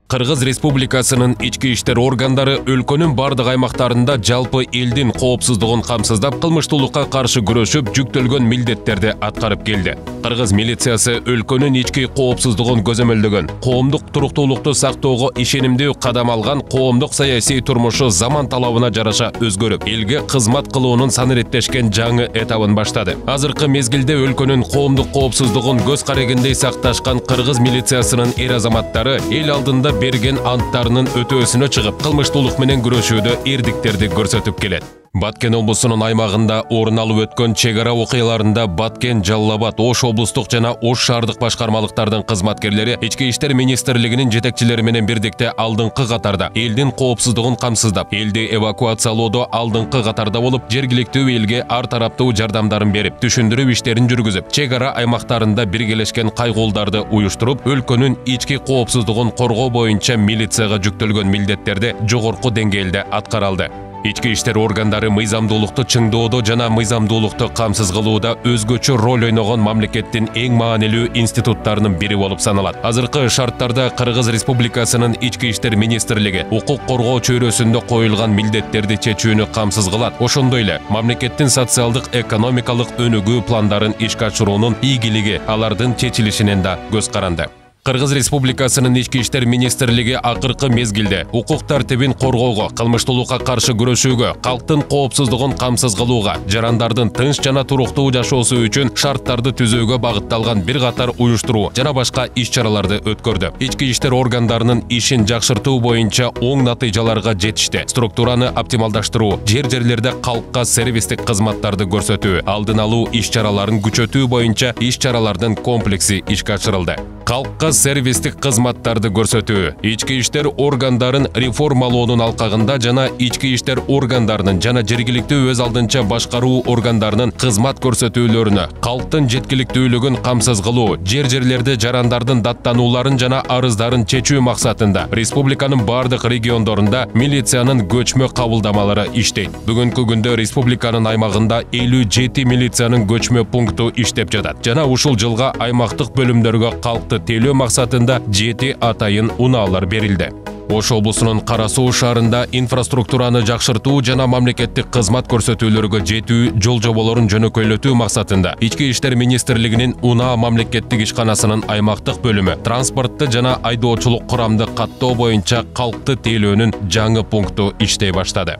Кыргыз Республикасынын ички иштер органдары өлкөнүн бардык аймактарында жалпы элдин коопсуздугун камсыздап, кылмыштуулукка каршы күрөшүп, жүктөлгөн милдеттерди аткарып келди. Кыргыз милициясы өлкөнүн ички коопсуздугун көзөмөлдөгөн, коомдук туруктуулукту сактоого ишенимдүү кадам алган, коомдук саясий турмушу заман талабына жараша өзгөрүп, элге кызмат кылуунун санариптешкен жаңы этабын баштады. Азыркы мезгилде өлкөнүн коомдук коопсуздугун көз карегиндей сакташкан кыргыз милициясынын эр азаматтары эл алдында берген анттарынын өтөөсүнө чыгып, кылмыштуулук менен күрөшүүдө эрдиктерди көрсөтүп келет. Баткен облусунун аймагында орун алып өткөн чегара окуяларында Баткен, Жалал-Абад, Ош облустук жана Ош шаардык башкармалыктардын кызматкерлери Ички иштер министрлигинин жетекчилери менен бирдикте алдыңкы катарда элдин коопсуздугун камсыздап, элди эвакуациялоодо алдыңкы катарда болуп, жергиликтүү элге ар тараптуу жардамдарын берип, түшүндүрүү иштерин жүргүзүп, чегара аймактарында биргелешкен кайгуулдарды уюштуруп, өлкөнүн ички коопсуздугун коргоо боюнча милицияга жүктөлгөн милдеттерди жогорку деңгээлде аткара алды. Ички иштер органдары мыйзамдуулукту чыңдоодо жана мыйзамдуулукту камсыз кылууда өзгөчө роль ойногон мамлекеттин эң маанилүү институттарынын бири болуп саналат. Азыркы шарттарда Кыргыз Республикасынын ички иштер министрлиги укук коргоо чөйрөсүндө коюлган милдеттерди чечүүнү камсыз кылат. Ошондой эле мамлекеттин социалдык экономикалык өнүгүү пландарын ишке ашыруунун ийгилиги алардын чечилишинен да көз каранды. Кыргыз Республикасынын ички иштер министрлиги акыркы мезгилде укук тартибин коргоого, кылмыштуулукка каршы күрөшүүгө, калктын коопсуздугун камсыз кылууга, жарандардын тынч жана туруктуу жашоосу үчүн шарттарды түзүүгө багытталган бир катар уюштуруу жана башка иш-чараларды өткөрдү. Ички иштер органдарынын ишин жакшыртуу боюнча оң натыйжаларга жетишти. Структураны оптималдаштыруу, жерлерде калкка сервистик кызматтарды көрсөтүү, алдын алуу иш-чараларын күчөтүү боюнча иш-чаралардын комплекси ишке ашырылды. Калкка сервистик кызматтарды көрсөтүү, ички иштер органдарын реформалоонун алкагында жана ички иштер органдарынын жана жергиликтүү өз алдынча башкаруу органдарынын кызмат көрсөтүүлөрүнө, калктын жеткиликтүүлүгүн камсыз кылуу, жерлерде жарандардын даттанууларын жана арыздарын чечүү максатында республиканын бардык региондорунда милициянын көчмө кабылдамалары иштейт. Бүгүнкү күндө республиканын аймагында 57 милициянын көчмө пункту иштеп жатат жана ушул жылга аймактык бөлүмдөргө калкты тейлөө максатында 7 атайын унаалар берилди. Ош облусунун Кара Суу шаарында инфраструктураны жакшыртуу жана мамлекеттик кызмат көрсөтүүлөргө жетүү жол жоболорун жөнөкөйлөтүү максатында Ички иштер министрлигинин Унаа мамлекеттик ишканасынын аймактык бөлүмү транспортты жана айдоочулук курамды каттоо боюнча калкты тейлөөнүн жаңы пункту иштей баштады.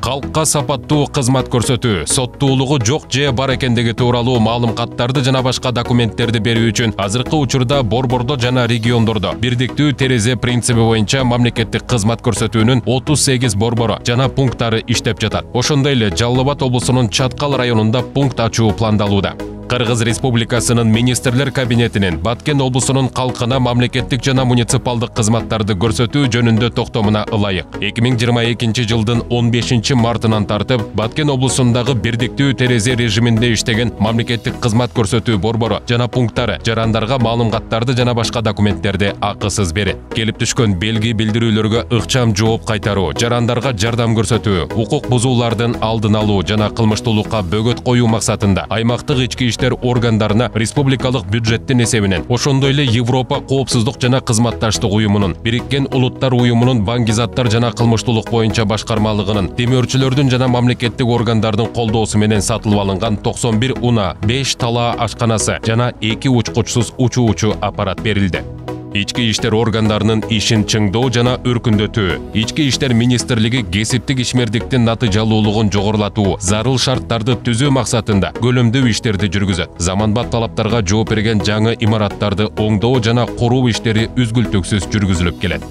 Калкка сапаттуу кызмат көрсөтүү, соттуулугу жок же бар экендиги тууралуу маалыматтарды жана башка документтерди берүү үчүн азыркы учурда борбордо жана региондордо бирдиктүү терезе принциби боюнча мамлекеттик кызмат көрсөтүүнүн 38 борбору жана пункттары иштеп жатат. Ошондой эле Жалал-Абад облусунун Чаткал районунда пункт ачуу пландалууда. Кыргыз Республикасынын министрлер кабинетинин Баткен облусунун калкына мамлекеттик жана муниципалдык кызматтарды көрсөтүү жөнүндө токтомуна ылайык. 2022 жылдын 15 мартынан тартып, Баткен облусундагы бирдиктүү терезе режиминде иштеген мамлекеттик кызмат көрсөтүү борбору жана пункттары жарандарга маалыматтарды жана башка документтерди акысыз берет. Келип түшкөн белги билдирүүлөргө ыкчам жооп кайтаруу, жарандарга жардам көрсөтүү, укук бузуулардын алдын алуу жана кылмыштуулукка бөгөт коюу максатында аймактык ички иштер органдарына республикалык бюджеттин эсебинен, ошондой эле Европа коопсуздук жана кызматташтык уюмунун, Бириккен Улуттар уюмунун баңги заттар жана кылмыштуулук боюнча башкармалыгынын, темирчилердин жана мамлекеттик органдардын колдоосу менен сатылып алынган 91 унаа, 5 талаа ашканасы жана 2 учкучсуз учуучу аппарат берилди. Ички иштер органдарынын ишин чыңдоо жана өркүндөтүү, Ички иштер министрлиги кесиптик ишмердиктин натыйжалуулугун жогорулатуу, зарыл шарттарды түзүү максатында көлөмдүү иштерди жүргүзөт. Заманбап талаптарга жооп берген жаңы имараттарды оңдоо жана куруу иштери үзгүлтүксүз жүргүзүлүп келет.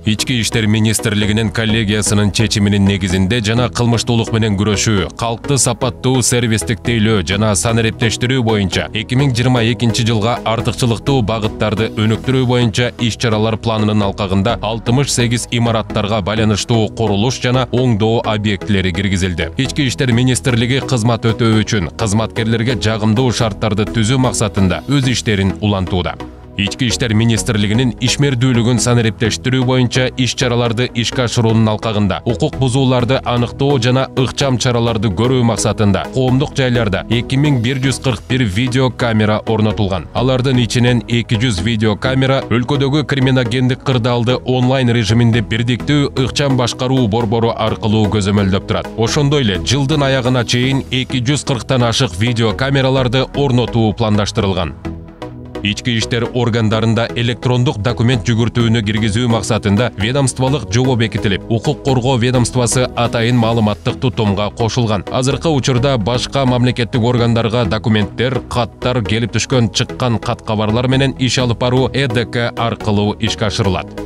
Ички иштер министрлигинин коллегиясынын чечиминин негизинде жана кылмыштуулук менен күрөшүү, калкты сапаттуу сервистик тейлөө жана санариптештирүү боюнча 2022 жылга артыкчылыктуу багыттарды өнүктүрүү боюнча иш-чаралар планынын алкагында 68 имараттарга байланыштуу курулуш жана оңдоо объектилери киргизилди. Ички иштер министрлиги кызмат өтөө үчүн кызматкерлерге жагымдуу шарттарды түзүү максатында өз иштерин улантууда. Ички иштер министрлигинин ишмердүүлүгүн санариптештирүү боюнча иш-чараларды ишке ашыруунун алкагында укук бузууларды аныктоо жана ыкчам чараларды көрүү максатында коомдук жайларда 2141 видео камера орнотулган. Алардын ичинен 200 видео камера өлкөдөгү криминогендик кырдаалды онлайн режиминде бирдиктүү ыкчам башкаруу борбору аркылуу көзөмөлдөп турат. Ошондой эле жылдын аягына чейин 240тан ашык видео камераларды орнотуу пландаштырылган. Ички иштер органдарында электрондук документ жүгүртүүнү киргизүү максатында ведомстволук жобо бекитилип, укук коргоо ведомствосы атайын маалыматтык тутумга кошулган. Азыркы учурда башка мамлекеттик органдарга документтер, каттар келип түшкөн чыккан кат кабарлар менен иш алып баруу ЭДК аркылуу ишке ашырылат.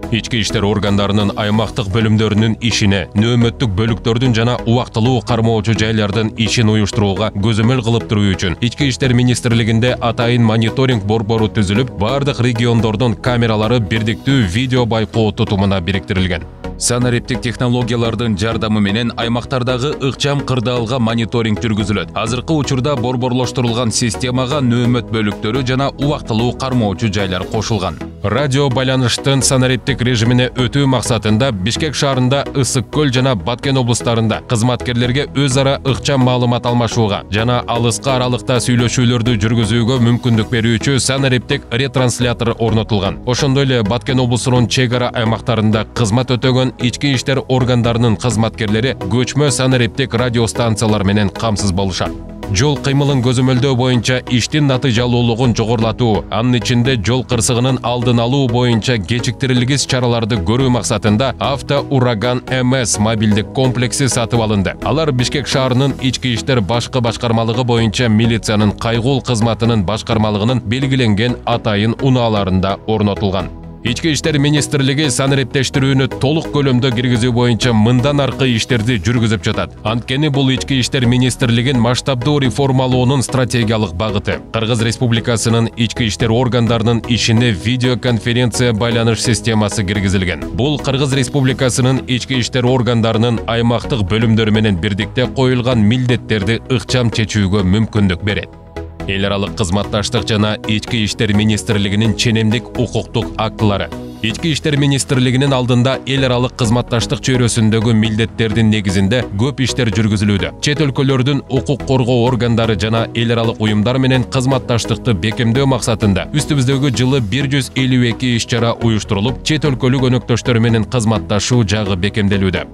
Ички иштер органдарынын аймактык бөлүмдөрүнүн ишине, нөөмөттүк бөлүктөрдүн жана убактылуу кармоочу жайлардын ишин уюштурууга көзөмөл кылып туруу үчүн Ички иштер министрлигинде атайын мониторинг борбору түзүлүп, бардык региондордун камералары бирдиктүү видео байкоо тутумуна бириктирилген. Санариптик технологиялардын жардамы менен аймактардагы ыкчам кырдаалга мониторинг жүргүзүлөт. Азыркы учурда борборлоштурулган системага нөөмөт бөлүктөрү жана убактылуу кармоочу жайлар кошулган. Радио байланыштын санариптик режимине өтүү максатында Бишкек шаарында, Ысык көл жана Баткен облустарында кызматкерлерге өз ара ыкчам маалымат алмашууга жана алыска аралыкта сүйлөшүүлөрдү жүргүзүүгө мүмкүндүк берүүчү санариптик ретранслятор орнотулган. Ошондой эле Баткен облусунун чек ара аймактарында кызмат өтөгөн ички иштер органдарынын кызматкерлери көчмө санариптик радиостанциялар менен камсыз болушат. Жол кыймылын көзөмөлдөө боюнча иштин натыйжалуулугун жогорулатуу, анын ичинде жол кырсыгынын алдын алуу боюнча кечиктирилгис чараларды көрүү максатында Авто Ураган МС мобилдик комплекси сатып алынды. Алар Бишкек шаарынын ички иштер башкы башкармалыгы боюнча милициянын кайгул кызматынын башкармалыгынын белгиленген атайын унааларында орнотулган. Ички иштер министрлиги санариптештирүүнү толук көлөмдө киргизүү боюнча мындан аркы иштерди жүргүзүп жатат. Анткени бул ички иштер министрлигин масштабдуу реформалоонун стратегиялык багыты. Кыргыз Республикасынын ички иштер органдарынын ишине видеоконференция байланыш системасы киргизилген. Бул Кыргыз Республикасынын ички иштер органдарынын аймактык бөлүмдөрү менен бирдикте коюлган милдеттерди ыкчам чечүүгө мүмкүндүк берет. Эл аралык кызматташтык жана ички иштер министрлигинин ченемдик укуктук актылары. Ички иштер министрлигинин алдында эл аралык кызматташтык чөйрөсүндөгү милдеттердин негизинде көп иштер жүргүзүлүүдө. Чет өлкөлөрдүн укук коргоо органдары жана эл аралык уюмдар менен кызматташтыкты бекемдөө максатында үстүбүздөгү жылы 152 иш-чара уюштурулуп, чет өлкөлүк өнөктөштөр менен кызматташуу жагы бекемделүүдө.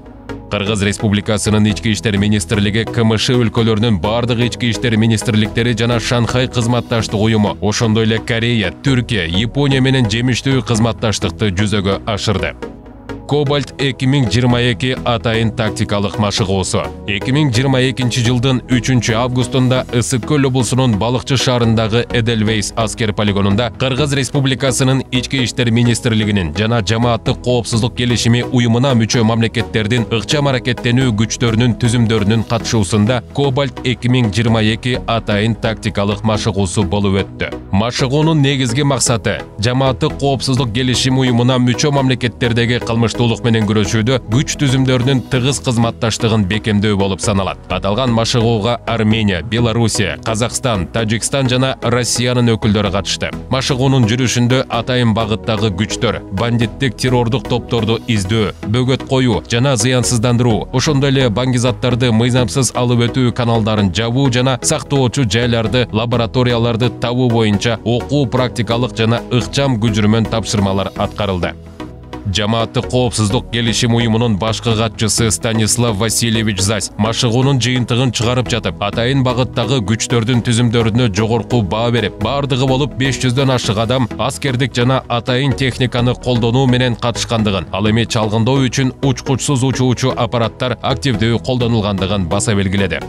Кыргыз Республикасынын ички иштер министрлиги КМШ өлкөлөрүнүн бардык ички иштер министрликтери жана Шанхай кызматташтык уюму, ошондой эле Корея, Түркия, Япония менен жемиштүү кызматташтыкты жүзөгө ашырды. Кобальт 2022 атайын тактикалык машыгуусу. 2022 жылдын 3 августунда Ысык көл облусунун Балыкчы шаарындагы Эдельвейс аскер полигонунда Кыргыз Республикасынын ички иштер министрлигинин жана жамааттык коопсуздук келишими уюмуна мүчө мамлекеттердин ыкчам аракеттенүү күчтөрүнүн түзүмдөрүнүн катышуусунда Кобальт 2022 атайын тактикалык машыгуусу болуп өттү. Машыгуунун негизги максаты жамааттык коопсуздук келишим уюмуна мүчө мамлекеттердеги кылмыштуулук менен күрөшүүдө күч түзүмдөрүнүн тыгыз кызматташтыгын бекемдөө болуп саналат. Аталган машыгууга Армения, Белоруссия, Казакстан, Тажикстан жана Россиянын өкүлдөрү катышты. Машыгуунун жүрүшүндө атайын багыттагы күчтөр бандиттик террордук топторду издөө, бөгөт коюу жана зыянсыздандыруу, ошондой эле баңгизаттарды мыйзамсыз алып өтүү каналдарын жабуу жана сактоочу жайларды, лабораторияларды табуу боюнча окуу практикалык жана ыкчам күчүрмөн тапшырмалар аткарылды. Жамааттык коопсуздук келишим уюмунун башкы катчысы Станислав Васильевич Зась машыгуунун жыйынтыгын чыгарып жатып, атайын багыттагы күчтөрдүн түзүмдөрүнө жогорку баа берип, бардыгы болуп 500дөн ашык адам аскердик жана атайын техниканы колдонуу менен катышкандыгын, ал эми чалгындоо үчүн учкучсуз учуучу аппараттар активдүү колдонулгандыгын баса белгиледи.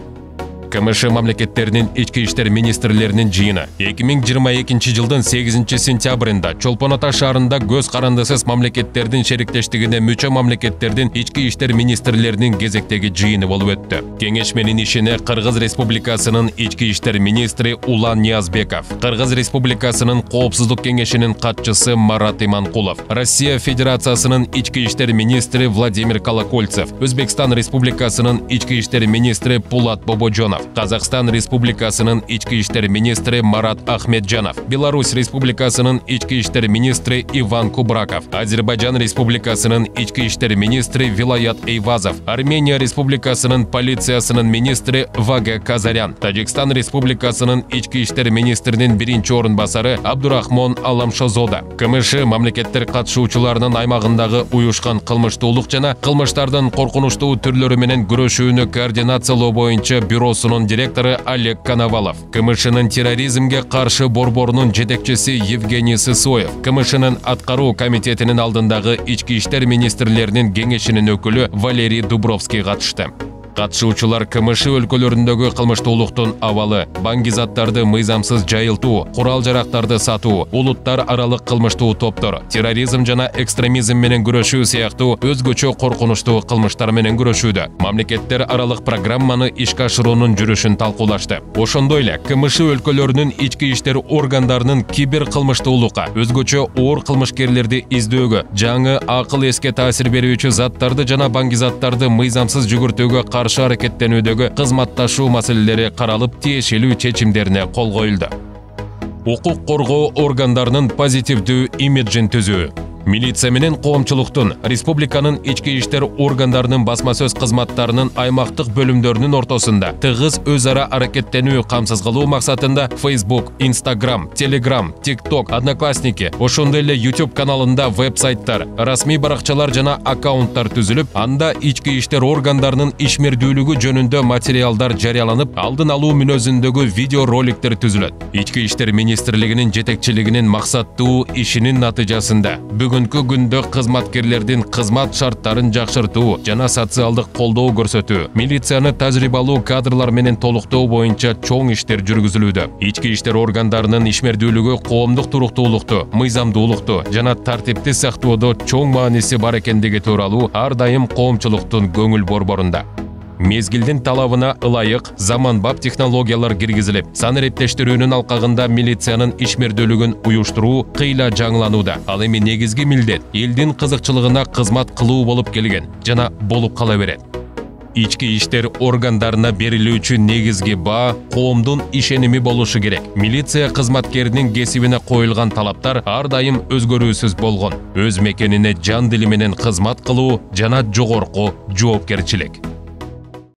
КМШ мамлекеттеринин ички иштер министрлеринин жыйыны 2022 жылдын 8 сентябрында Чолпон Ата шаарында көз карандысыз мамлекеттердин шериктештигине мүчө мамлекеттердин ички иштер министрлеринин кезектеги жыйыны болуп өттү. Кеңешменин ишине Кыргыз Республикасынын ички иштер министри Улан Ниязбеков, Кыргыз Республикасынын коопсуздук кеңешинин катчысы Марат Иманкулов, Россия Федерациясынын ички иштер министри Владимир Колокольцев, Өзбекстан Республикасынын ички иштер министри Пулат Бобожонов, Қазақстан Республикасынын ички иштер министри Марат Ахметжанов, Беларусь Республикасынын ички иштер министри Иван Кубраков, Азербайджан Республикасынын ички иштер министри Вилаят Эйвазов, Армения Республикасынын полициясынын министри Вага Казарян, Тажикстан Республикасынын ички иштер министринин биринчи орун басары Абдурахмон Аламшозода, КМШ мамлекеттер катышуучуларынын аймагындагы уюшкан кылмыштуулук жана кылмыштардын коркунучтуу түрлөрү менен күрөшүүнү координациялоо боюнча бюросунун директору Олег Коновалов, КМШнын терроризмге каршы борборунун жетекчиси Евгений Сысоев, КМШнын аткаруу комитетинин алдындагы ички иштер министрлеринин кеңешинин өкүлү Валерий Дубровский катышты. Катышуучулар КМШ өлкөлөрүндөгү кылмыштуулуктун абалы, баңгизаттарды мыйзамсыз жайылтуу, курал-жарактарды сатуу, улуттар аралык кылмыштуу топтор, терроризм жана экстремизм менен күрөшүү сыяктуу өзгөчө коркунучтуу кылмыштар менен күрөшүүдө мамлекеттер аралык программаны ишке ашыруунун жүрүшүн талкуулашты. Ошондой эле КМШ өлкөлөрүнүн ички иштер органдарынын кибер кылмыштуулукка, өзгөчө оор кылмышкерлерди издөөгө, жаңы акыл эске таасир берүүчү заттарды жана баңгизаттарды мыйзамсыз жүгүртүүгө каршы аракеттенүүдөгү кызматташуу маселелери каралып, тиешелүү чечимдерине кол коюлду. Укук коргоо органдарынын позитивдүү имиджин түзүү. Милиция менен коомчулуктун, республиканын ички иштер органдарынын басма сөз кызматтарынын аймактык бөлүмдөрүнүн ортосунда тыгыз өз ара аракеттенүү камсыз кылуу максатында Facebook, Instagram, Telegram, TikTok, Одноклассники, ошондой эле YouTube каналында веб-сайттар, расмий баракчалар жана аккаунттар түзүлүп, анда ички иштер органдарынын ишмердүүлүгү жөнүндө материалдар жарыяланып, алдын алуу мүнөзүндөгү видео роликтер түзүлөт. Ички иштер министрлигинин жетекчилигинин максаттуу ишинин натыйжасында бүгүнкү күндө кызматкерлердин кызмат шарттарын жакшыртуу жана социалдык колдоо көрсөтүү, милицияны тажрыйбалуу кадрлар менен толуктоо боюнча чоң иштер жүргүзүлүүдө. Ички иштер органдарынын ишмердүүлүгү коомдук туруктуулукту, мыйзамдуулукту жана тартипти сактоодо чоң мааниси бар экендиги тууралуу ар дайым коомчулуктун көңүл борборунда. Мезгилдин талабына ылайык заманбап технологиялар киргизилип, сан эрептештирүүнүн алкагында милициянын ишмердүүлүгүн уюштуруу кыйла жаңыланууда. Ал эми негизги милдет элдин кызыкчылыгына кызмат кылуу болуп келген жана болуп кала берет. Ички иштер органдарына берилүүчү негизги баа коомдун ишеними болушу керек. Милиция кызматкеринин кесибине коюлган талаптар ар дайым өзгөрүүсүз болгон. Өз мекенине жан дили менен кызмат кылуу жана жогорку жоопкерчилик.